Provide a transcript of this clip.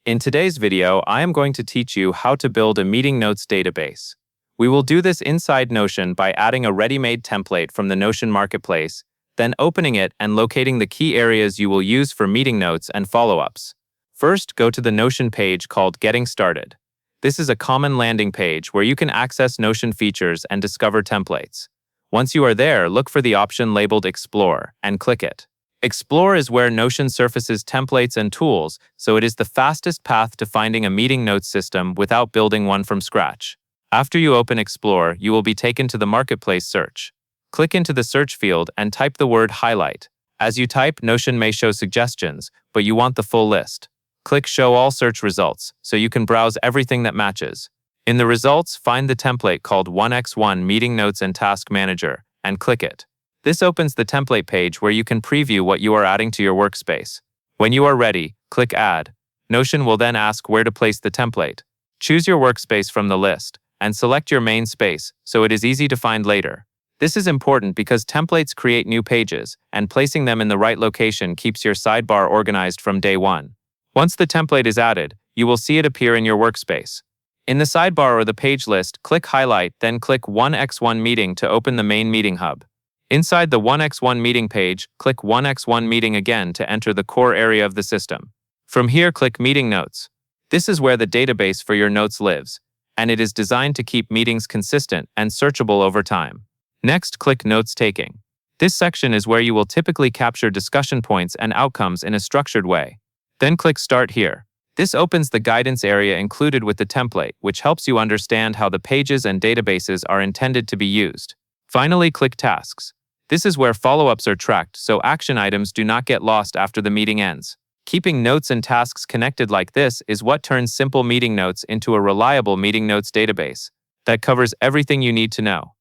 In today's video, I am going to teach you how to build a meeting notes database. We will do this inside Notion by adding a ready-made template from the Notion Marketplace, then opening it and locating the key areas you will use for meeting notes and follow-ups. First, go to the Notion page called Getting Started. This is a common landing page where you can access Notion features and discover templates. Once you are there, look for the option labeled Explore and click it. Explore is where Notion surfaces templates and tools, so it is the fastest path to finding a meeting notes system without building one from scratch. After you open Explore, you will be taken to the Marketplace search. Click into the search field and type the word Highlight. As you type, Notion may show suggestions, but you want the full list. Click Show All Search Results, so you can browse everything that matches. In the results, find the template called 1x1 Meeting Notes and Task Manager, and click it. This opens the template page where you can preview what you are adding to your workspace. When you are ready, click Add. Notion will then ask where to place the template. Choose your workspace from the list, and select your main space so it is easy to find later. This is important because templates create new pages, and placing them in the right location keeps your sidebar organized from day one. Once the template is added, you will see it appear in your workspace. In the sidebar or the page list, click Highlight, then click 1x1 Meeting to open the main meeting hub. Inside the 1x1 Meeting page, click 1x1 Meeting again to enter the core area of the system. From here, click Meeting Notes. This is where the database for your notes lives, and it is designed to keep meetings consistent and searchable over time. Next, click Notes Taking. This section is where you will typically capture discussion points and outcomes in a structured way. Then click Start Here. This opens the guidance area included with the template, which helps you understand how the pages and databases are intended to be used. Finally, click Tasks. This is where follow-ups are tracked so action items do not get lost after the meeting ends. Keeping notes and tasks connected like this is what turns simple meeting notes into a reliable meeting notes database that covers everything you need to know.